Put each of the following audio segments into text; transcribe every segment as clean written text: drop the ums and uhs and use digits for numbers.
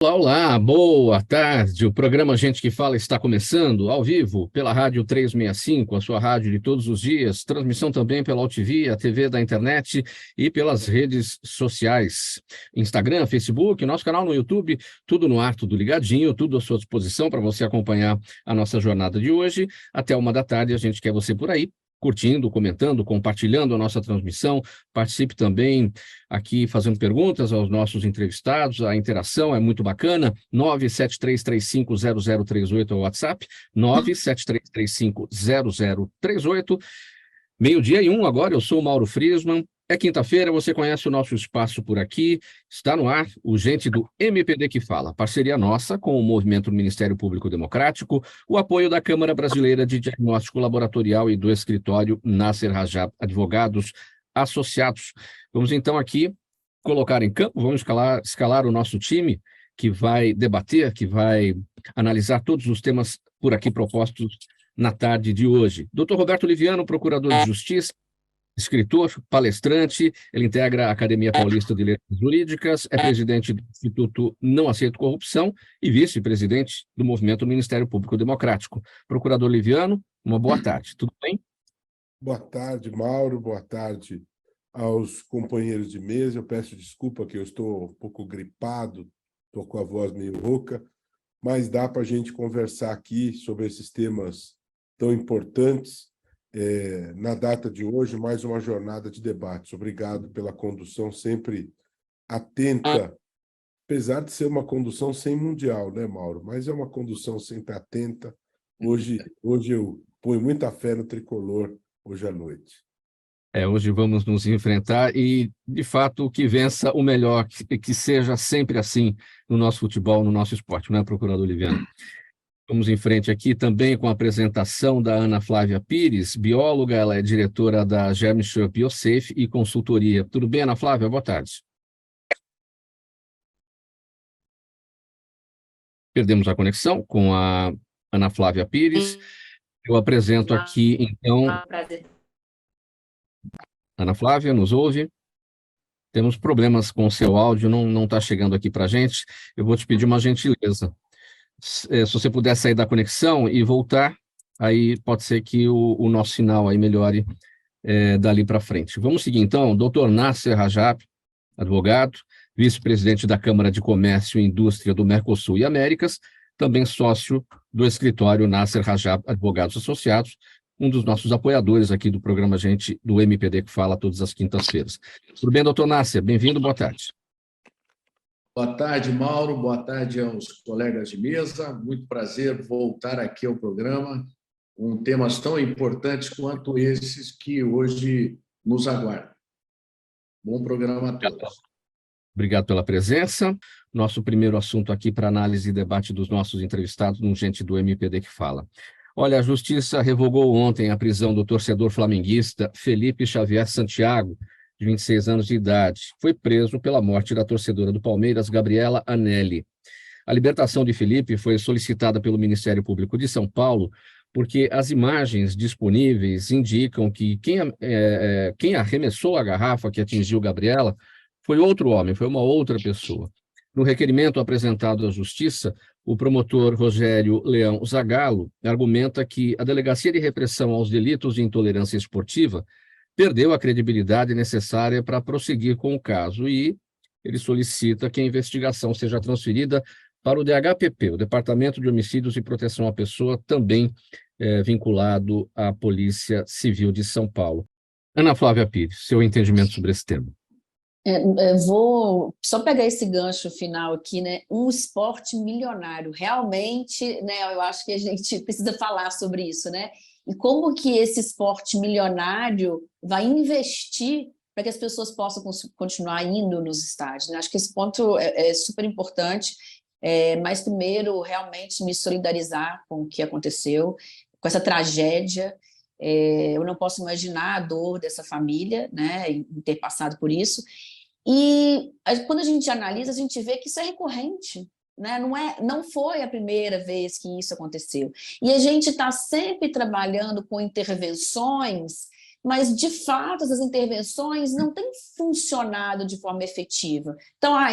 Olá, olá, boa tarde. O programa Gente que Fala está começando ao vivo pela Rádio 365, a sua rádio de todos os dias, transmissão também pela UTV, a TV da internet e pelas redes sociais, Instagram, Facebook, nosso canal no YouTube, tudo no ar, tudo ligadinho, tudo à sua disposição para você acompanhar a nossa jornada de hoje. Até 1 da tarde, a gente quer você por aí, curtindo, comentando, compartilhando a nossa transmissão. Participe também aqui fazendo perguntas aos nossos entrevistados, a interação é muito bacana. 973350038 é o WhatsApp, 973350038. Meio-dia e 1 agora, eu sou o Mauro Friesman. É quinta-feira, você conhece o nosso espaço por aqui. Está no ar o Gente do MPD que Fala, parceria nossa com o Movimento do Ministério Público Democrático, o apoio da Câmara Brasileira de Diagnóstico Laboratorial e do escritório Nasser Rajab Advogados Associados. Vamos então aqui colocar em campo, vamos escalar o nosso time que vai debater, que vai analisar todos os temas por aqui propostos na tarde de hoje. Dr. Roberto Liviano, procurador de Justiça, escritor, palestrante, ele integra a Academia Paulista de Letras Jurídicas, é presidente do Instituto Não Aceito Corrupção e vice-presidente do Movimento Ministério Público Democrático. Procurador Liviano, uma boa tarde, tudo bem? Boa tarde, Mauro, boa tarde aos companheiros de mesa. Eu peço desculpa que eu estou um pouco gripado, estou com a voz meio rouca, mas dá para a gente conversar aqui sobre esses temas tão importantes. Na data de hoje, mais uma jornada de debates. Obrigado pela condução sempre atenta, apesar de ser uma condução sem mundial, né, Mauro? Mas é uma condução sempre atenta. Hoje eu ponho muita fé no tricolor, hoje à noite. Hoje vamos nos enfrentar e, de fato, que vença o melhor, que seja sempre assim no nosso futebol, no nosso esporte, não é, procurador Liviano? Vamos em frente aqui também com a apresentação da Ana Flávia Pires, bióloga, ela é diretora da Germsure Biosafe e consultoria. Tudo bem, Ana Flávia? Boa tarde. Perdemos a conexão com a Ana Flávia Pires. Eu apresento aqui, então... Ana Flávia, nos ouve? Temos problemas com o seu áudio, não está chegando aqui para a gente. Eu vou te pedir uma gentileza. Se você puder sair da conexão e voltar, aí pode ser que o nosso sinal aí melhore dali para frente. Vamos seguir, então. Dr. Nasser Rajab, advogado, vice-presidente da Câmara de Comércio e Indústria do Mercosul e Américas, também sócio do escritório Nasser Rajab Advogados Associados, um dos nossos apoiadores aqui do programa Gente do MPD que Fala todas as quintas-feiras. Tudo bem, doutor Nasser? Bem-vindo, boa tarde. Boa tarde, Mauro. Boa tarde aos colegas de mesa. Muito prazer voltar aqui ao programa com temas tão importantes quanto esses que hoje nos aguardam. Bom programa a todos. Obrigado pela presença. Nosso primeiro assunto aqui para análise e debate dos nossos entrevistados no Gente do MPD que Fala. Olha, a Justiça revogou ontem a prisão do torcedor flamenguista Felipe Xavier Santiago, de 26 anos de idade. Foi preso pela morte da torcedora do Palmeiras, Gabriela Anelli. A libertação de Felipe foi solicitada pelo Ministério Público de São Paulo porque as imagens disponíveis indicam que quem arremessou a garrafa que atingiu Gabriela foi outro homem, foi uma outra pessoa. No requerimento apresentado à Justiça, o promotor Rogério Leão Zagallo argumenta que a Delegacia de Repressão aos Delitos de Intolerância Esportiva perdeu a credibilidade necessária para prosseguir com o caso e ele solicita que a investigação seja transferida para o DHPP, o Departamento de Homicídios e Proteção à Pessoa, também vinculado à Polícia Civil de São Paulo. Ana Flávia Pires, seu entendimento sobre esse tema. Vou só pegar esse gancho final aqui, né? Um esporte milionário, realmente, né? Eu acho que a gente precisa falar sobre isso, né? E como que esse esporte milionário vai investir para que as pessoas possam continuar indo nos estádios, né? Acho que esse ponto é super importante, mas primeiro realmente me solidarizar com o que aconteceu, com essa tragédia. Eu não posso imaginar a dor dessa família, né, em ter passado por isso. E quando a gente analisa, a gente vê que isso é recorrente, né? Não foi a primeira vez que isso aconteceu. E a gente está sempre trabalhando com intervenções mas, de fato, essas intervenções não têm funcionado de forma efetiva.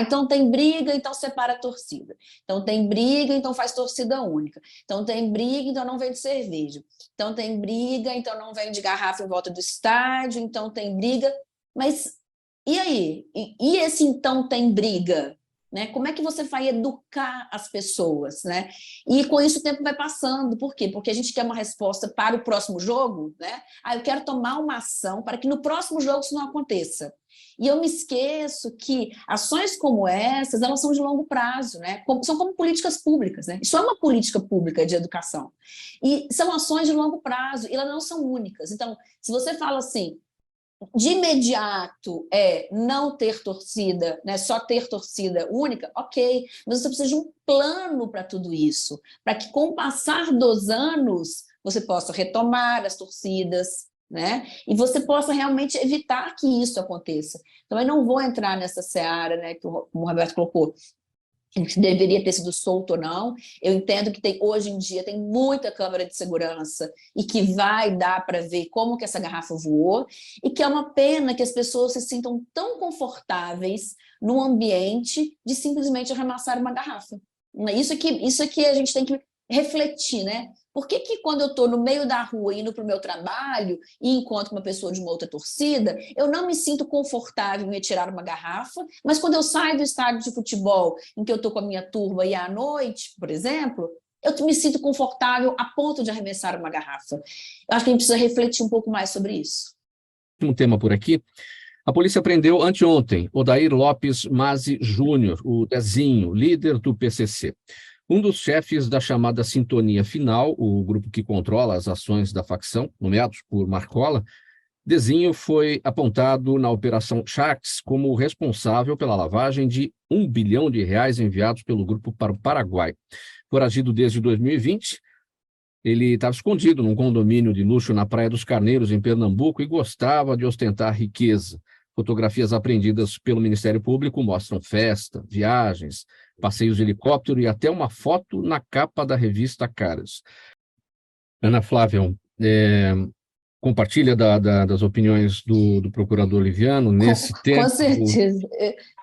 Então tem briga, então separa a torcida. Então tem briga, então faz torcida única. Então tem briga, então não vende cerveja. Então tem briga, então não vende garrafa em volta do estádio. Então tem briga. Mas e aí? E esse então tem briga? Né? Como é que você vai educar as pessoas? Né? E com isso o tempo vai passando. Por quê? Porque a gente quer uma resposta para o próximo jogo. Né? Eu quero tomar uma ação para que no próximo jogo isso não aconteça. E eu me esqueço que ações como essas, elas são de longo prazo, né? São como políticas públicas. Né? Isso é uma política pública de educação. E são ações de longo prazo, e elas não são únicas. Então, se você fala assim, de imediato não ter torcida, né, só ter torcida única, ok, mas você precisa de um plano para tudo isso, para que com o passar dos anos você possa retomar as torcidas, né, e você possa realmente evitar que isso aconteça. Então, eu não vou entrar nessa seara, né, que o Roberto colocou, que deveria ter sido solto ou não. Eu entendo que hoje em dia tem muita câmera de segurança e que vai dar para ver como que essa garrafa voou, e que é uma pena que as pessoas se sintam tão confortáveis no ambiente de simplesmente arremessar uma garrafa. Isso é que a gente tem que refletir, né? Por que quando eu estou no meio da rua indo para o meu trabalho e encontro uma pessoa de uma outra torcida, eu não me sinto confortável em retirar uma garrafa, mas quando eu saio do estádio de futebol, em que eu estou com a minha turma e à noite, por exemplo, eu me sinto confortável a ponto de arremessar uma garrafa? Eu acho que a gente precisa refletir um pouco mais sobre isso. Um tema por aqui. A polícia prendeu anteontem Odair Lopes Mazzi Júnior, o Dezinho, líder do PCC. Um dos chefes da chamada Sintonia Final, o grupo que controla as ações da facção, nomeados por Marcola, Dezinho foi apontado na Operação Sharks como responsável pela lavagem de R$ 1 bilhão enviados pelo grupo para o Paraguai. Foragido desde 2020, ele estava escondido num condomínio de luxo na Praia dos Carneiros, em Pernambuco, e gostava de ostentar riqueza. Fotografias apreendidas pelo Ministério Público mostram festa, viagens, passeios de helicóptero e até uma foto na capa da revista Caras. Ana Flávia, compartilha das opiniões do procurador Liviano nesse tempo? Com certeza.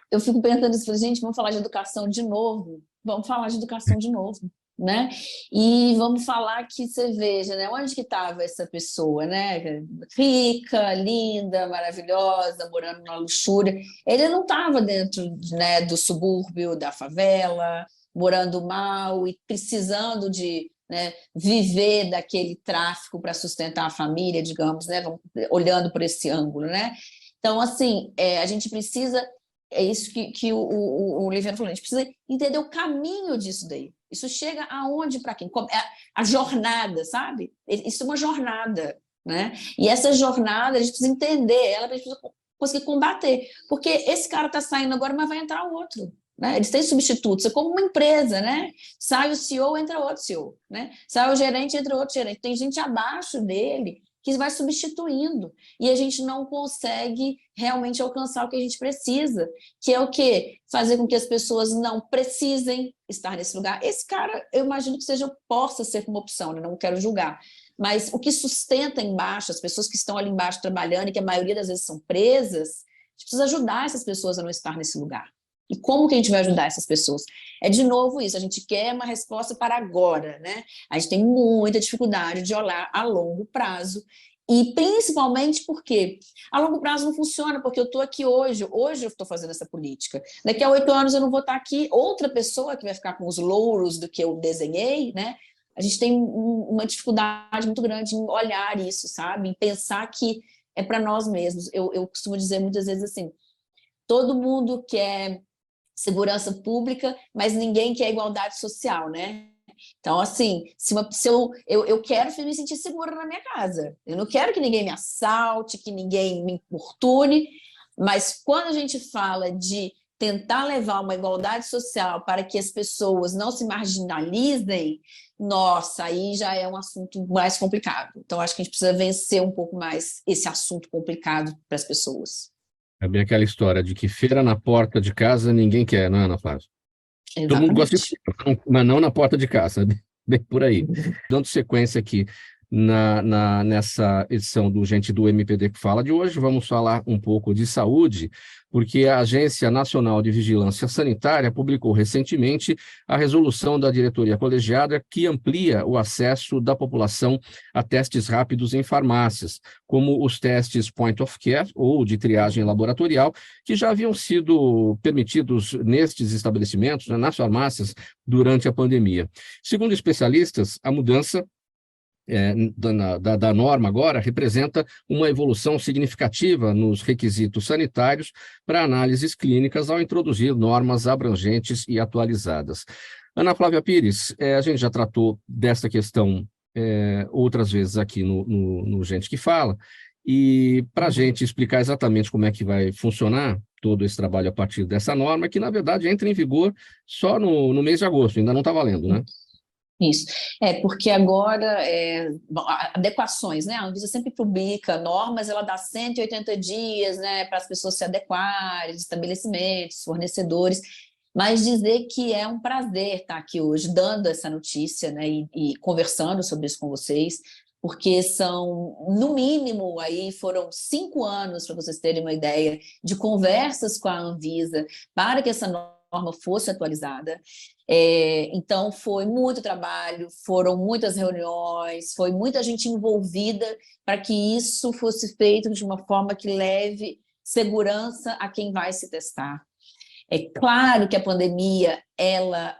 Eu fico pensando isso, gente, vamos falar de educação de novo? Vamos falar de educação de novo, né? E vamos falar que você veja, né? Onde que estava essa pessoa, né? Rica, linda, maravilhosa, morando na luxúria. Ele não estava dentro, né, do subúrbio, da favela, morando mal e precisando de, né, viver daquele tráfico para sustentar a família, digamos, né? Olhando por esse ângulo, né? Então, assim, a gente precisa... É isso que o Liviano falou, a gente precisa entender o caminho disso daí. Isso chega aonde, para quem? A jornada, sabe? Isso é uma jornada, né? E essa jornada, a gente precisa entender ela, a gente precisa conseguir combater. Porque esse cara está saindo agora, mas vai entrar outro. Né? Eles têm substitutos, é como uma empresa, né? Sai o CEO, entra outro CEO. Né? Sai o gerente, entra outro gerente. Tem gente abaixo dele que vai substituindo, e a gente não consegue realmente alcançar o que a gente precisa, que é o quê? Fazer com que as pessoas não precisem estar nesse lugar. Esse cara, eu imagino que possa ser uma opção, né? Não quero julgar, mas o que sustenta embaixo, as pessoas que estão ali embaixo trabalhando, e que a maioria das vezes são presas, a gente precisa ajudar essas pessoas a não estar nesse lugar. E como que a gente vai ajudar essas pessoas? É de novo isso, a gente quer uma resposta para agora, né? A gente tem muita dificuldade de olhar a longo prazo, e principalmente porque a longo prazo não funciona, porque eu estou aqui hoje eu estou fazendo essa política. Daqui a 8 anos eu não vou estar aqui, outra pessoa que vai ficar com os louros do que eu desenhei, né? A gente tem uma dificuldade muito grande em olhar isso, sabe? Em pensar que é para nós mesmos. Eu costumo dizer muitas vezes assim, todo mundo quer segurança pública, mas ninguém quer igualdade social, né? Então, assim, eu quero me sentir segura na minha casa. Eu não quero que ninguém me assalte, que ninguém me importune, mas quando a gente fala de tentar levar uma igualdade social para que as pessoas não se marginalizem, nossa, aí já é um assunto mais complicado. Então, acho que a gente precisa vencer um pouco mais esse assunto complicado para as pessoas. É bem aquela história de que feira na porta de casa ninguém quer, não é, Ana Flávia? Exatamente. Todo mundo gosta de feira, mas não na porta de casa, bem por aí. Dando sequência aqui nessa edição do Gente do MPD que Fala de hoje. Vamos falar um pouco de saúde, porque a Agência Nacional de Vigilância Sanitária publicou recentemente a resolução da diretoria colegiada que amplia o acesso da população a testes rápidos em farmácias, como os testes point of care ou de triagem laboratorial, que já haviam sido permitidos nestes estabelecimentos, né, nas farmácias, durante a pandemia. Segundo especialistas, a mudança da norma agora representa uma evolução significativa nos requisitos sanitários para análises clínicas ao introduzir normas abrangentes e atualizadas. Ana Flávia Pires, a gente já tratou dessa questão outras vezes aqui no Gente que Fala, e para a gente explicar exatamente como é que vai funcionar todo esse trabalho a partir dessa norma, que na verdade entra em vigor só no mês de agosto, ainda não está valendo, né? Isso, porque agora, adequações, né? A Anvisa sempre publica normas, ela dá 180 dias, né, para as pessoas se adequarem, estabelecimentos, fornecedores, mas dizer que é um prazer estar aqui hoje dando essa notícia, né, e conversando sobre isso com vocês, porque são, no mínimo, aí foram 5 anos, para vocês terem uma ideia, de conversas com a Anvisa para que essa norma fosse atualizada. Então, foi muito trabalho, foram muitas reuniões, foi muita gente envolvida para que isso fosse feito de uma forma que leve segurança a quem vai se testar. É claro que a pandemia, ela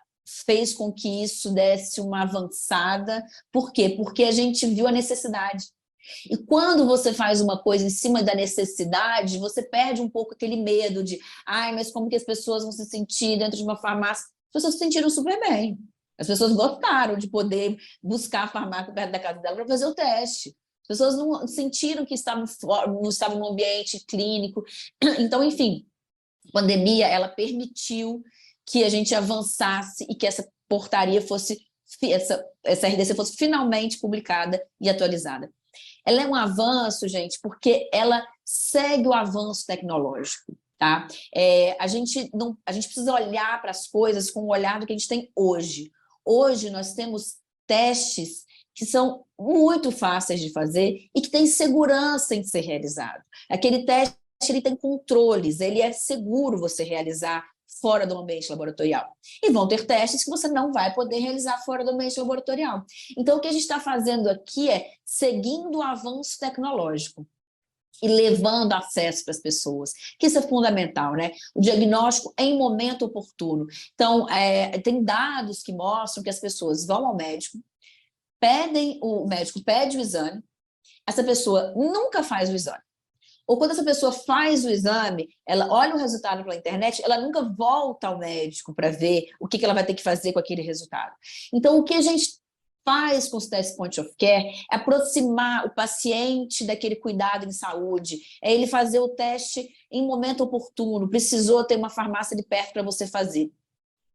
fez com que isso desse uma avançada. Por quê? Porque a gente viu a necessidade. E quando você faz uma coisa em cima da necessidade, você perde um pouco aquele medo de mas como que as pessoas vão se sentir dentro de uma farmácia? As pessoas se sentiram super bem. As pessoas gostaram de poder buscar a farmácia perto da casa dela para fazer o teste. As pessoas não sentiram que estavam num ambiente clínico. Então, enfim, a pandemia, ela permitiu que a gente avançasse e que essa portaria fosse, essa RDC fosse finalmente publicada e atualizada. Ela é um avanço, gente, porque ela segue o avanço tecnológico. Tá? A gente precisa olhar para as coisas com o olhar do que a gente tem hoje. Hoje nós temos testes que são muito fáceis de fazer e que têm segurança em ser realizado. Aquele teste, ele tem controles, ele é seguro você realizar fora do ambiente laboratorial. E vão ter testes que você não vai poder realizar fora do ambiente laboratorial. Então, o que a gente está fazendo aqui é seguindo o avanço tecnológico e levando acesso para as pessoas, que isso é fundamental, né? O diagnóstico em momento oportuno. Então, tem dados que mostram que as pessoas vão ao médico, o médico pede o exame, essa pessoa nunca faz o exame. Ou quando essa pessoa faz o exame, ela olha o resultado pela internet, ela nunca volta ao médico para ver o que ela vai ter que fazer com aquele resultado. Então, o que a gente faz com os testes point of care é aproximar o paciente daquele cuidado em saúde, é ele fazer o teste em momento oportuno, precisou ter uma farmácia de perto para você fazer.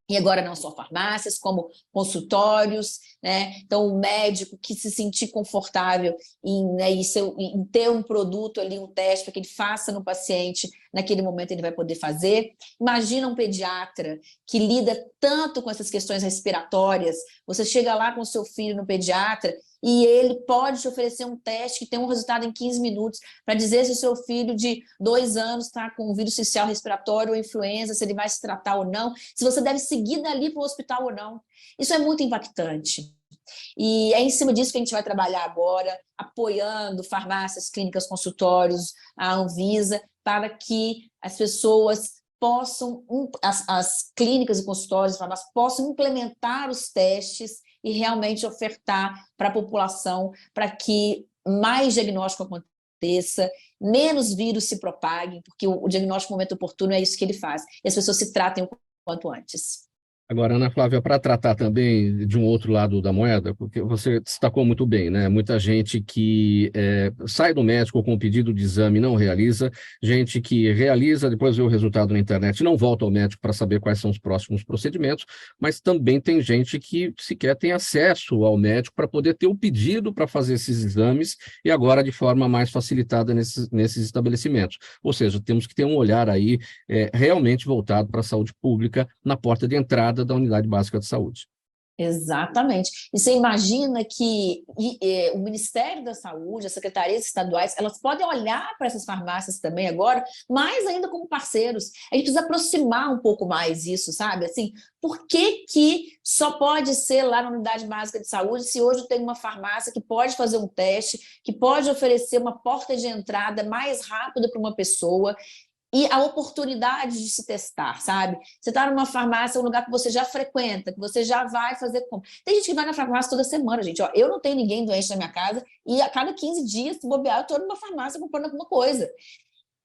E agora não só farmácias, como consultórios, né? Então, o médico que se sentir confortável em ter um produto ali, um teste, para que ele faça no paciente, naquele momento ele vai poder fazer. Imagina um pediatra que lida tanto com essas questões respiratórias, você chega lá com o seu filho no pediatra e ele pode te oferecer um teste que tem um resultado em 15 minutos para dizer se o seu filho de 2 anos está com vírus sincicial respiratório ou influenza, se ele vai se tratar ou não, se você deve seguir dali para o hospital ou não. Isso é muito impactante. E é em cima disso que a gente vai trabalhar agora, apoiando farmácias, clínicas, consultórios, a Anvisa, para que as pessoas possam, as clínicas e consultórios, farmácias, possam implementar os testes e realmente ofertar para a população, para que mais diagnóstico aconteça, menos vírus se propaguem, porque o diagnóstico no momento oportuno é isso que ele faz, e as pessoas se tratem o quanto antes. Agora, Ana Flávia, para tratar também de um outro lado da moeda, porque você destacou muito bem, né? Muita gente que sai do médico com o pedido de exame e não realiza, gente que realiza, depois vê o resultado na internet, não volta ao médico para saber quais são os próximos procedimentos, mas também tem gente que sequer tem acesso ao médico para poder ter o pedido para fazer esses exames e agora de forma mais facilitada nesses estabelecimentos. Ou seja, temos que ter um olhar aí realmente voltado para a saúde pública na porta de entrada da unidade básica de saúde. Exatamente. E você imagina que o Ministério da Saúde, as secretarias estaduais, elas podem olhar para essas farmácias também agora, mais ainda como parceiros. A gente precisa aproximar um pouco mais isso, sabe? Assim, por que que só pode ser lá na unidade básica de saúde se hoje tem uma farmácia que pode fazer um teste, que pode oferecer uma porta de entrada mais rápida para uma pessoa, e a oportunidade de se testar, sabe? Você está numa farmácia, um lugar que você já frequenta, que você já vai fazer compra. Tem gente que vai na farmácia toda semana, gente. Ó, eu não tenho ninguém doente na minha casa e a cada 15 dias, se bobear, eu estou numa farmácia comprando alguma coisa.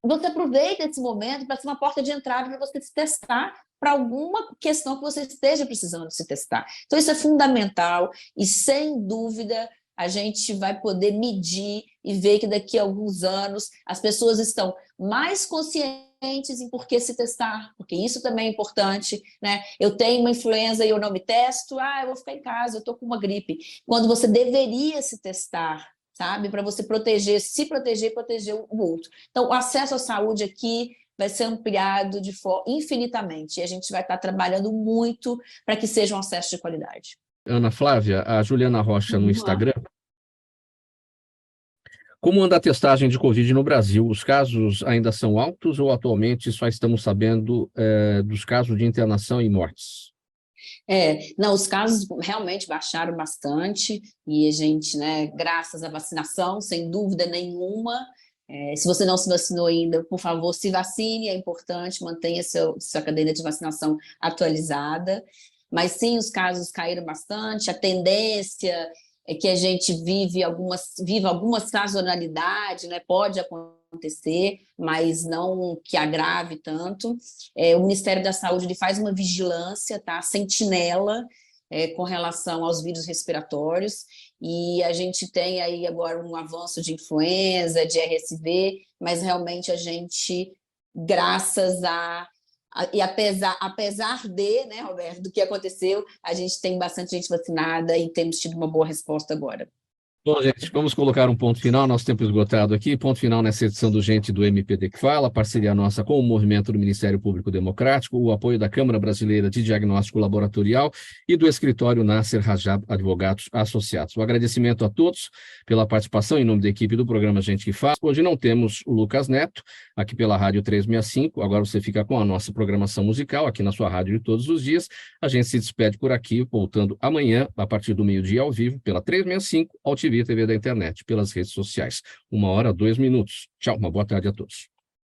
Você aproveita esse momento para ser uma porta de entrada para você se testar para alguma questão que você esteja precisando se testar. Então, isso é fundamental e, sem dúvida, a gente vai poder medir e ver que daqui a alguns anos as pessoas estão mais conscientes em por que se testar, porque isso também é importante, né? Eu tenho uma influenza e eu não me testo, eu vou ficar em casa, eu estou com uma gripe. Quando você deveria se testar, sabe? Para você proteger, se proteger e proteger o outro. Então, o acesso à saúde aqui vai ser ampliado de forma infinitamente, e a gente vai estar trabalhando muito para que seja um acesso de qualidade. Ana Flávia, a Juliana Rocha no Instagram. Como anda a testagem de Covid no Brasil? Os casos ainda são altos ou atualmente só estamos sabendo dos casos de internação e mortes? Não, os casos realmente baixaram bastante e a gente, né, graças à vacinação, sem dúvida nenhuma, se você não se vacinou ainda, por favor, se vacine, é importante, mantenha sua cadeia de vacinação atualizada. Mas sim, os casos caíram bastante, a tendência é que a gente viva alguma sazonalidade, né? Pode acontecer, mas não que agrave tanto. O Ministério da Saúde ele faz uma vigilância, tá? Sentinela, com relação aos vírus respiratórios, e a gente tem aí agora um avanço de influenza, de RSV, mas realmente a gente, graças e apesar de, né, Roberto, do que aconteceu, a gente tem bastante gente vacinada e temos tido uma boa resposta agora. Bom, gente, vamos colocar um ponto final, nosso tempo esgotado aqui, ponto final nessa edição do Gente do MPD que Fala, parceria nossa com o movimento do Ministério Público Democrático, o apoio da Câmara Brasileira de Diagnóstico Laboratorial e do escritório Nasser Rajab Advogados Associados. Um agradecimento a todos pela participação em nome da equipe do programa Gente que Fala. Hoje não temos o Lucas Neto, aqui pela Rádio 365, agora você fica com a nossa programação musical, aqui na sua rádio de todos os dias. A gente se despede por aqui, voltando amanhã, a partir do meio-dia ao vivo, pela 365, ao TV da internet, pelas redes sociais. 1 hora, 2 minutos. Tchau, uma boa tarde a todos.